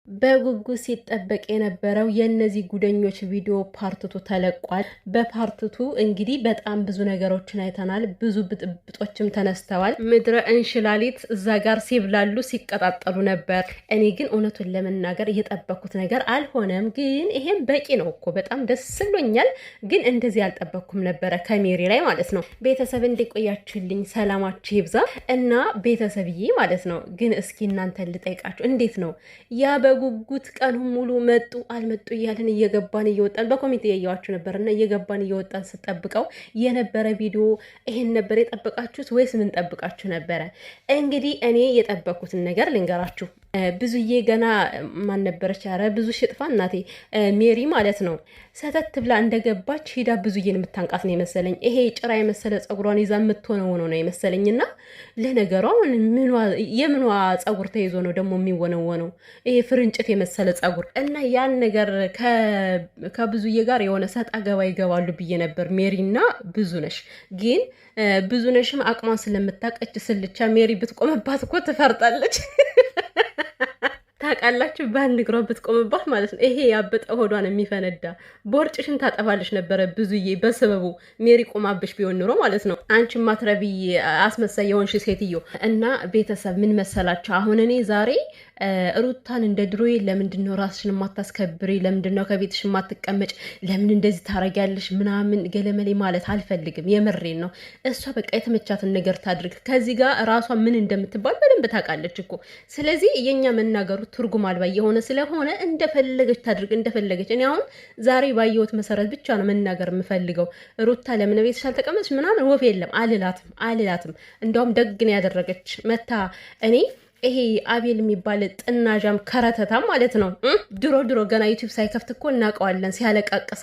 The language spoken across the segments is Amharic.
በጉጉት ሲጠበቅ የነበረው የነዚህ ጉደኞች ቪዲዮ ፓርትቱ ተለቋል። በፓርትቱ እንግዲህ በጣም ብዙ ነገሮችን አይተናል። ብዙ ብጥብጦችም ተነስተዋል። ምድረ እንሽላሊት እዛ ጋር ሲብላሉ ሲቀጣጠሉ ነበር። እኔ ግን እውነቱን ለመናገር እየጠበኩት ነገር አልሆነም። ግን ይሄም በቂ ነው እኮ በጣም ደስ ብሎኛል። ግን እንደዚህ አልጠበኩም ነበረ ከሜሪ ላይ ማለት ነው። ቤተሰብ እንዲቆያችሁልኝ ሰላማችሁ ይብዛ እና ቤተሰብዬ ማለት ነው። ግን እስኪ እናንተን ልጠይቃችሁ እንዴት ነው ያ ጉጉት ቀኑን ሙሉ መጡ አልመጡ እያልን እየገባን እየወጣን በኮሜንት እያየዋችሁ ነበርና እየገባን እየወጣን ስጠብቀው የነበረ ቪዲዮ ይሄን ነበር የጠበቃችሁት ወይስ ምን ጠብቃችሁ ነበረ? እንግዲህ እኔ የጠበኩትን ነገር ልንገራችሁ። ብዙዬ ገና ማን ነበረች? ኧረ ብዙ ሽጥፋ እናቴ ሜሪ ማለት ነው። ሰተት ብላ እንደገባች ሂዳ ብዙዬን የምታንቃት ነው የመሰለኝ። ይሄ ጭራ የመሰለ ጸጉሯን ይዛ የምትሆነው ነው የመሰለኝና ለነገሯ የምኗ ጸጉር ተይዞ ነው ደግሞ የሚወነወነው? ይሄ ፍርንጭት የመሰለ ጸጉር እና ያን ነገር ከብዙዬ ጋር የሆነ ሰጣ ገባ ይገባሉ ብዬ ነበር። ሜሪና ብዙነሽ ግን ብዙነሽም አቅሟን ስለምታቀች ስልቻ ሜሪ ብትቆምባት እኮ ትፈርጣለች። ታውቃላችሁ በአንድ እግሯ ብትቆምባት ማለት ነው። ይሄ ያበጠ ሆዷን የሚፈነዳ ቦርጭሽን ታጠፋለች ነበረ ብዙዬ በሰበቡ ሜሪ ቆማብሽ ቢሆን ኑሮ ማለት ነው። አንቺ ማትረቢ አስመሳይ የሆንሽ ሴትዮ እና ቤተሰብ ምን መሰላችሁ? አሁን እኔ ዛሬ ሩታን እንደ ድሮዬ ለምንድን ነው ራስሽን የማታስከብሪ? ለምንድን ነው ከቤትሽ የማትቀመጭ? ለምን እንደዚህ ታረጊያለሽ? ምናምን ገለመሌ ማለት አልፈልግም። የምሬን ነው። እሷ በቃ የተመቻትን ነገር ታድርግ። ከዚህ ጋር ራሷ ምን እንደምትባል በደንብ ታውቃለች እኮ። ስለዚህ የኛ መናገሩ ትርጉም አልባ የሆነ ስለሆነ እንደፈለገች ታድርግ፣ እንደፈለገች። እኔ አሁን ዛሬ ባየሁት መሰረት ብቻ ነው መናገር የምፈልገው። ሩታ ለምን ቤትሽ አልተቀመጥሽ ምናምን ወፍ የለም አልላትም። እንደውም ደግ ነው ያደረገች መታ እኔ ይሄ አቤል የሚባል ጥናዣም ከረተታም ማለት ነው። ድሮ ገና ዩቲዩብ ሳይከፍት እኮ እናውቀዋለን ሲያለቃቀስ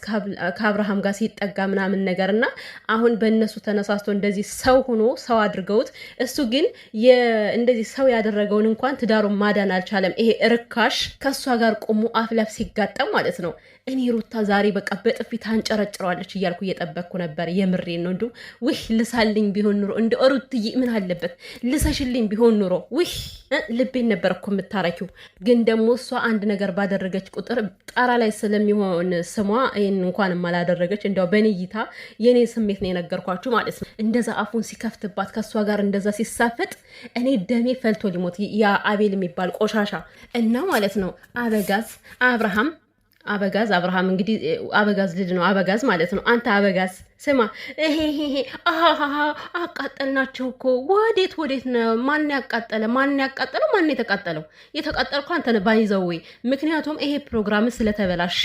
ከአብርሃም ጋር ሲጠጋ ምናምን ነገር እና አሁን በእነሱ ተነሳስቶ እንደዚህ ሰው ሆኖ ሰው አድርገውት እሱ ግን እንደዚህ ሰው ያደረገውን እንኳን ትዳሩን ማዳን አልቻለም። ይሄ ርካሽ ከእሷ ጋር ቆሞ አፍላፍ ሲጋጠም ማለት ነው። እኔ ሩታ ዛሬ በቃ በጥፊ ታንጨረጭረዋለች እያልኩ እየጠበቅኩ ነበር። የምሬን ነው። እንዲሁ ውህ ልሳልኝ ቢሆን ኑሮ እንደ ሩትዬ ምን አለበት ልሰሽልኝ ቢሆን ኑሮ ውህ ልቤን ነበር እኮ የምታረኪው። ግን ደግሞ እሷ አንድ ነገር ባደረገች ቁጥር ጣራ ላይ ስለሚሆን ስሟ ይህን እንኳንም አላደረገች። እንዲያው በኔ እይታ የኔ ስሜት ነው የነገርኳችሁ ማለት ነው። እንደዛ አፉን ሲከፍትባት ከእሷ ጋር እንደዛ ሲሳፈጥ እኔ ደሜ ፈልቶ ሊሞት ያ አቤል የሚባል ቆሻሻ እና ማለት ነው አበጋዝ አብርሃም እንግዲህ አበጋዝ ልጅ ነው። አበጋዝ ማለት ነው። አንተ አበጋዝ ስማ፣ ይሄ አቃጠልናቸው እኮ። ወዴት ነው? ማን ያቃጠለው? ማን የተቃጠለው? የተቃጠልኩ አንተ ነህ ባይዘው። ምክንያቱም ይሄ ፕሮግራም ስለተበላሸ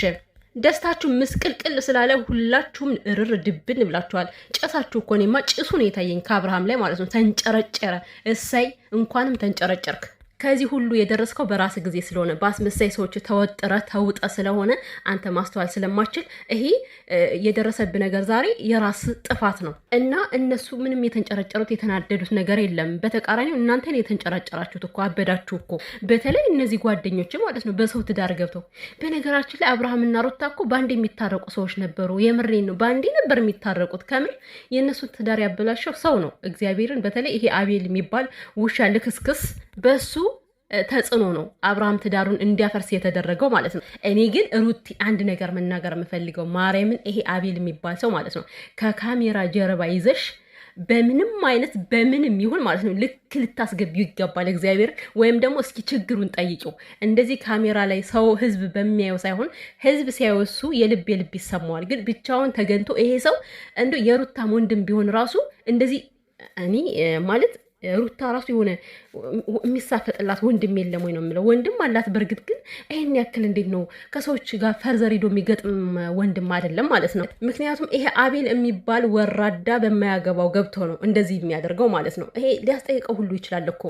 ደስታችሁ ምስቅልቅል ስላለ ሁላችሁም እርር ድብን ብላችኋል። ጭሳችሁ እኮ እኔማ ጭሱ ነው የታየኝ ከአብርሃም ላይ ማለት ነው። ተንጨረጨረ። እሰይ እንኳንም ተንጨረጨርክ። ከዚህ ሁሉ የደረስከው በራስ ጊዜ ስለሆነ በአስመሳይ ሰዎች ተወጥረ ተውጠ ስለሆነ አንተ ማስተዋል ስለማችል ይሄ የደረሰብህ ነገር ዛሬ የራስ ጥፋት ነው እና እነሱ ምንም የተንጨረጨሩት የተናደዱት ነገር የለም። በተቃራኒው እናንተን የተንጨረጨራችሁት እኮ አበዳችሁ እኮ። በተለይ እነዚህ ጓደኞች ማለት ነው በሰው ትዳር ገብተው። በነገራችን ላይ አብርሃምና ሩታ እኮ ባንድ የሚታረቁ ሰዎች ነበሩ። የምሬን ነው። ባንዴ ነበር የሚታረቁት። ከምር የእነሱን ትዳር ያበላሸው ሰው ነው። እግዚአብሔርን በተለይ ይሄ አቤል የሚባል ውሻ ልክስክስ በሱ ተጽዕኖ ነው አብርሃም ትዳሩን እንዲያፈርስ የተደረገው ማለት ነው። እኔ ግን ሩቲ አንድ ነገር መናገር የምፈልገው ማርያምን፣ ይሄ አቤል የሚባል ሰው ማለት ነው ከካሜራ ጀርባ ይዘሽ በምንም ይሁን ማለት ነው ልክ ልታስገቢው ይገባል። እግዚአብሔር ወይም ደግሞ እስኪ ችግሩን ጠይቂው። እንደዚህ ካሜራ ላይ ሰው ህዝብ በሚያየው ሳይሆን ህዝብ ሲያወሱ የልብ ይሰማዋል። ግን ብቻውን ተገንቶ ይሄ ሰው እንዶ የሩታም ወንድም ቢሆን ራሱ እንደዚህ እኔ ማለት ሩታ ራሱ የሆነ የሚሳፈጥላት ወንድም የለም ወይ ነው የምለው። ወንድም አላት በእርግጥ ግን ይሄን ያክል እንዴት ነው ከሰዎች ጋር ፈርዘር ሄዶ የሚገጥም ወንድም አይደለም ማለት ነው። ምክንያቱም ይሄ አቤል የሚባል ወራዳ በማያገባው ገብቶ ነው እንደዚህ የሚያደርገው ማለት ነው። ይሄ ሊያስጠይቀው ሁሉ ይችላል እኮ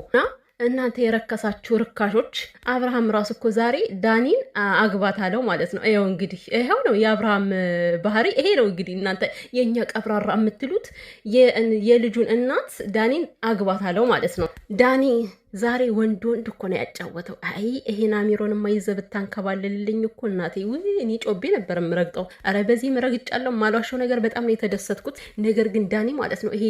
እናንተ የረከሳችሁ ርካሾች። አብርሃም ራሱ እኮ ዛሬ ዳኒን አግባት አለው ማለት ነው። ይኸው እንግዲህ ይኸው ነው የአብርሃም ባህሪ ይሄ ነው እንግዲህ። እናንተ የእኛ ቀብራራ የምትሉት የልጁን እናት ዳኒን አግባት አለው ማለት ነው። ዳኒ ዛሬ ወንድ እኮ ነው ያጫወተው። አይ ይሄን አሚሮን ማይዘህ ብታንከባልልልኝ እኮ እናቴ እኔ ጮቤ ነበር የምረግጠው። አረ በዚህ ምረግጫለሁ። ማሏሸው ነገር በጣም ነው የተደሰትኩት። ነገር ግን ዳኒ ማለት ነው ይሄ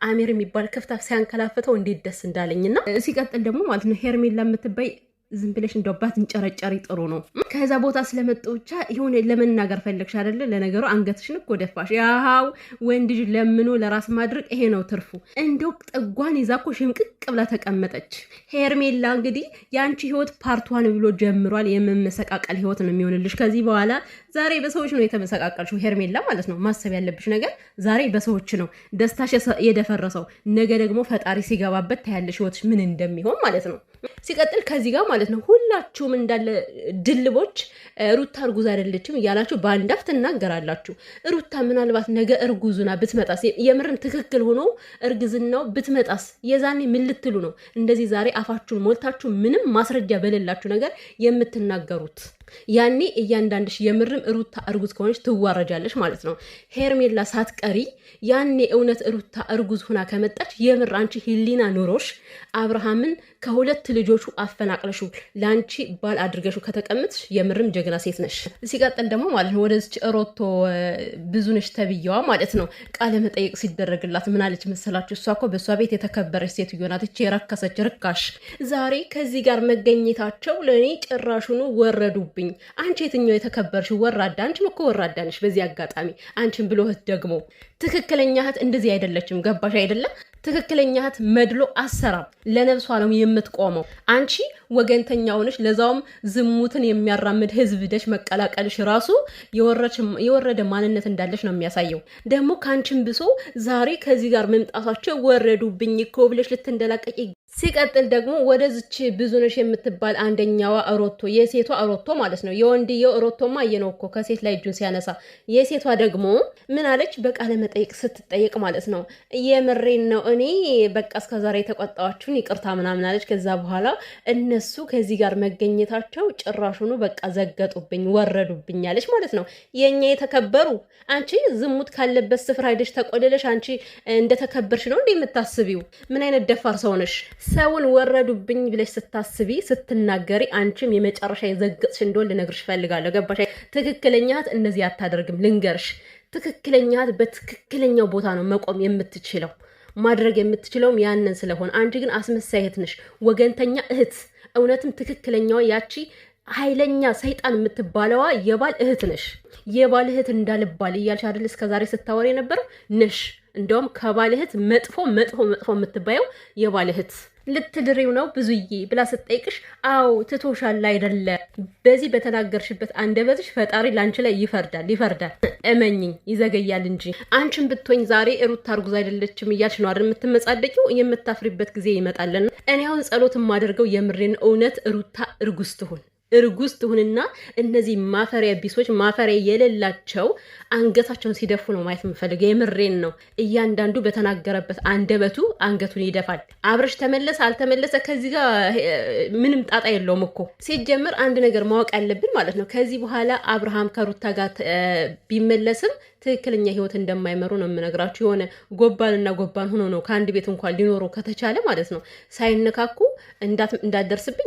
አሚር የሚባል ከፍታፍ ሲያንከላፍተው እንዴት ደስ እንዳለኝና ሲቀጥል ደግሞ ማለት ነው ሄርሜላ የምትባይ ዝም ብለሽ እንደው ባትንጨረጨሪ ጥሩ ነው። ከዛ ቦታ ስለመጡ ብቻ ይሁን ለመናገር ፈለግሽ አይደለ? ለነገሩ አንገትሽን እኮ ደፋሽ። ያው ወንድ ልጅ ለምኖ ለራስ ማድረግ ይሄ ነው ትርፉ። እንደው ጥጓን ይዛ እኮ ሽምቅቅ ብላ ተቀመጠች። ሄርሜላ እንግዲህ የአንቺ ህይወት ፓርቷን ብሎ ጀምሯል። የመመሰቃቀል ህይወት ነው የሚሆንልሽ ከዚህ በኋላ። ዛሬ በሰዎች ነው የተመሰቃቀልሽው ሄርሜላ ማለት ነው። ማሰብ ያለብሽ ነገር ዛሬ በሰዎች ነው ደስታሽ የደፈረሰው። ነገ ደግሞ ፈጣሪ ሲገባበት ታያለሽ ህይወትሽ ምን እንደሚሆን ማለት ነው። ሲቀጥል ከዚህ ጋር ማለት ነው ሁላችሁም እንዳለ ድልቦች ሩታ እርጉዝ አይደለችም እያላችሁ በአንዳፍ ትናገራላችሁ። ሩታ ምናልባት ነገ እርጉዙና ብትመጣስ፣ የምርም ትክክል ሆኖ እርግዝናው ብትመጣስ የዛኔ ምን ልትሉ ነው እንደዚህ ዛሬ አፋችሁን ሞልታችሁ ምንም ማስረጃ በሌላችሁ ነገር የምትናገሩት? ያኔ እያንዳንድሽ የምርም ሩታ እርጉዝ ከሆነች ትዋረጃለሽ ማለት ነው። ሄርሜላ ሳትቀሪ ያኔ እውነት ሩታ እርጉዝ ሁና ከመጣች የምር አንቺ ህሊና ኑሮሽ አብርሃምን ከሁለት ልጆቹ አፈናቅለሹ ለአንቺ ባል አድርገሹ ከተቀምጥሽ የምርም ጀግና ሴት ነሽ። ሲቀጥል ደግሞ ማለት ነው ወደዚች ሮቶ ብዙነሽ ተብዬዋ ማለት ነው ቃለ መጠይቅ ሲደረግላት ምናለች መሰላችሁ? እሷ እኮ በእሷ ቤት የተከበረች ሴትዮ ናት። እቺ የረከሰች ርካሽ ዛሬ ከዚህ ጋር መገኘታቸው ለእኔ ጭራሹኑ ወረዱብኝ። አንቺ የትኛው የተከበርሽ ወራዳ? አንቺም እኮ ወራዳ ነሽ። በዚህ አጋጣሚ አንቺን ብሎ እህት ደግሞ ትክክለኛ እህት እንደዚህ አይደለችም። ገባሽ አይደለም? ትክክለኛ እህት መድሎ አሰራም ለነብሷ ነው የምትቆመው። አንቺ ወገንተኛ ሆነሽ ለዛውም ዝሙትን የሚያራምድ ህዝብ ደሽ መቀላቀልሽ ራሱ የወረደ ማንነት እንዳለሽ ነው የሚያሳየው። ደግሞ ከአንቺም ብሶ ዛሬ ከዚህ ጋር መምጣታቸው ወረዱብኝ እኮ ብለሽ ልትንደላቀቂ። ሲቀጥል ደግሞ ወደዚች ብዙነሽ የምትባል አንደኛዋ ሮቶ የሴቷ ሮቶ ማለት ነው። የወንድየው ሮቶማ አየነው እኮ ከሴት ላይ እጁን ሲያነሳ። የሴቷ ደግሞ ምን አለች? በቃለ መጠይቅ ስትጠየቅ ማለት ነው የምሬን ነው እኔ በቃ እስከዛሬ የተቆጣዋችሁን ይቅርታ ምናምን አለች። ከዛ በኋላ እነሱ ከዚህ ጋር መገኘታቸው ጭራሹኑ በቃ ዘገጡብኝ ወረዱብኝ አለች ማለት ነው። የኛ የተከበሩ አንቺ ዝሙት ካለበት ስፍራ ሄደሽ ተቆደለሽ አንቺ እንደተከበርሽ ነው እንዴ የምታስቢው? ምን አይነት ደፋር ሰው ነሽ? ሰውን ወረዱብኝ ብለሽ ስታስቢ ስትናገሪ አንቺም የመጨረሻ የዘገጥሽ እንደሆነ ልነግርሽ ፈልጋለሁ። ገባሽ? ትክክለኛት እንደዚህ አታደርግም። ልንገርሽ፣ ትክክለኛት በትክክለኛው ቦታ ነው መቆም የምትችለው ማድረግ የምትችለውም ያንን ስለሆነ፣ አንቺ ግን አስመሳይ እህት ነሽ፣ ወገንተኛ እህት። እውነትም ትክክለኛዋ ያቺ ኃይለኛ ሰይጣን የምትባለዋ የባል እህት ነሽ። የባል እህት እንዳልባል እያልሽ አይደል እስከዛሬ ስታወሪ የነበረው ነሽ። እንደውም ከባል እህት መጥፎ መጥፎ መጥፎ የምትባየው የባል እህት። ልትድሪው ነው ብዙዬ ብላ ስትጠይቅሽ አዎ ትቶሻል አይደለ? በዚህ በተናገርሽበት አንደበትሽ ፈጣሪ ላንቺ ላይ ይፈርዳል። እመኝኝ ይዘገያል እንጂ። አንቺን ብትሆኝ ዛሬ ሩታ እርጉዝ አይደለችም እያልሽ ነው አይደል የምትመጻደቂው? የምታፍሪበት ጊዜ ይመጣልና እኔ አሁን ጸሎት የማደርገው የምሬን እውነት ሩታ እርጉዝ ትሁንና እነዚህ ማፈሪያ ቢሶች ማፈሪያ የሌላቸው አንገታቸውን ሲደፉ ነው ማየት የምፈልገው። የምሬን ነው። እያንዳንዱ በተናገረበት አንደበቱ አንገቱን ይደፋል። አብረሽ ተመለሰ አልተመለሰ ከዚህ ጋር ምንም ጣጣ የለውም እኮ። ሲጀምር አንድ ነገር ማወቅ ያለብን ማለት ነው ከዚህ በኋላ አብርሃም ከሩታ ጋር ቢመለስም ትክክለኛ ህይወት እንደማይመሩ ነው የምነግራችሁ። የሆነ ጎባን ሆኖ ነው ከአንድ ቤት እንኳን ሊኖሩ ከተቻለ ማለት ነው ሳይነካኩ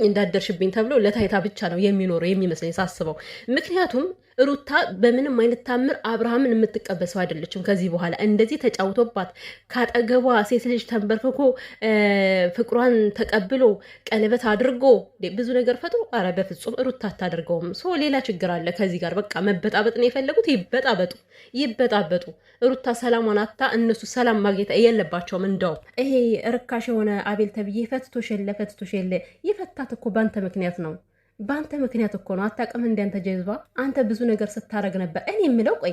እንዳደርሽብኝ ተብሎ ለታይታ ብቻ ነው የሚኖረው የሚመስለኝ ሳስበው። ምክንያቱም ሩታ በምንም አይነት ታምር አብርሃምን የምትቀበሰው አይደለችም። ከዚህ በኋላ እንደዚህ ተጫውቶባት ካጠገቧ ሴት ልጅ ተንበርክኮ ፍቅሯን ተቀብሎ ቀለበት አድርጎ ብዙ ነገር ፈጥሮ፣ አረ በፍጹም ሩታ አታደርገውም። ሌላ ችግር አለ ከዚህ ጋር። በቃ መበጣበጥ ነው የፈለጉት። ይበጣበጡ። ሩታ ሰላሟን አታ እነሱ ሰላም ማግኘት የለባቸውም። እንደውም ይሄ ርካሽ የሆነ አቤል ተብዬ ፈትቶሽ የለ የፈታት እኮ ባንተ ምክንያት ነው። በአንተ ምክንያት እኮ ነው። አታውቅም እንደ አንተ ጀዝባ አንተ ብዙ ነገር ስታረግ ነበር። እኔ የምለው ቆይ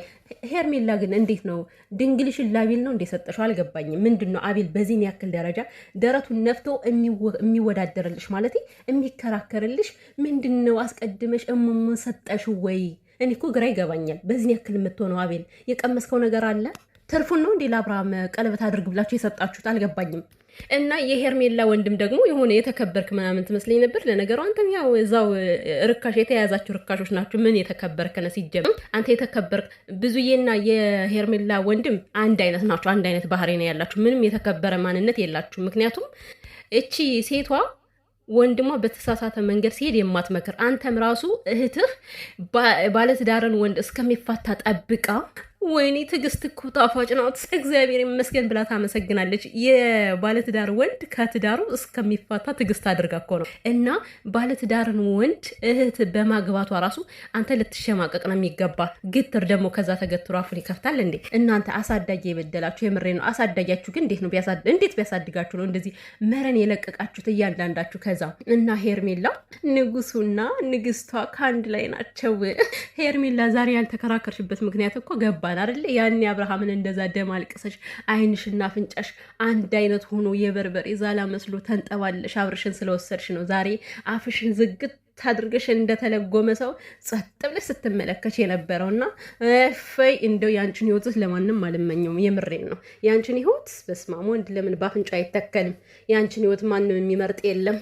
ሄርሜላ ግን እንዴት ነው ድንግልሽን ለአቤል ነው እንደ ሰጠሽው? አልገባኝም። ምንድን ነው አቤል በዚህን ያክል ደረጃ ደረቱን ነፍቶ የሚወዳደርልሽ ማለት የሚከራከርልሽ ምንድን ነው? አስቀድመሽ እሙሙን ሰጠሽው ወይ? እኔ እኮ ግራ ይገባኛል። በዚህን ያክል የምትሆነው አቤል የቀመስከው ነገር አለ? ትርፉን ነው እንዴ ለአብርሃም ቀለበት አድርግ ብላችሁ የሰጣችሁት? አልገባኝም። እና የሄርሜላ ወንድም ደግሞ የሆነ የተከበርክ ምናምን ትመስለኝ ነበር። ለነገሩ አንተም ያው እዛው ርካሽ የተያዛችሁ ርካሾች ናችሁ። ምን የተከበርክ ነው ሲጀምር? አንተ የተከበርክ ብዙዬና የሄርሜላ ወንድም አንድ አይነት ናችሁ። አንድ አይነት ባህሪ ነው ያላችሁ። ምንም የተከበረ ማንነት የላችሁ። ምክንያቱም እቺ ሴቷ ወንድሟ በተሳሳተ መንገድ ሲሄድ የማትመክር አንተም ራሱ እህትህ ባለትዳርን ወንድ እስከሚፋታ ጠብቃ ወይኔ ትዕግስት እኮ ጣፋጭ ናት፣ እግዚአብሔር ይመስገን ብላ ታመሰግናለች። የባለትዳር ወንድ ከትዳሩ እስከሚፋታ ትዕግስት አድርጋ እኮ ነው። እና ባለትዳርን ወንድ እህት በማግባቷ ራሱ አንተ ልትሸማቀቅ ነው የሚገባ። ግትር ደግሞ ከዛ ተገትሮ አፉን ይከፍታል እንዴ! እናንተ አሳዳጊ የበደላችሁ የምሬ ነው። አሳዳጊያችሁ ግን እንዴት ቢያሳድጋችሁ ነው እንደዚህ መረን የለቀቃችሁት እያንዳንዳችሁ? ከዛ እና ሄርሜላ ንጉሱና ንግስቷ ከአንድ ላይ ናቸው። ሄርሜላ ዛሬ ያልተከራከርሽበት ምክንያት እኮ ገባን አይደል? ያኔ አብርሃምን እንደዛ ደም አልቅሰሽ አይንሽና አፍንጫሽ አንድ አይነት ሆኖ የበርበሬ ዛላ መስሎ ተንጠባለሽ አብርሽን ስለወሰድሽ ነው ዛሬ አፍሽን ዝግት ታድርገሽ እንደተለጎመ ሰው ጸጥ ብለሽ ስትመለከች የነበረውና ፈይ እንደው ያንቺን ህይወት ለማንም አልመኘውም። የምሬን ነው። ያንቺን ህይወት በስማም ወንድ ለምን ባፍንጫ አይተከልም? ያንቺን ህይወት ማንም የሚመርጥ የለም።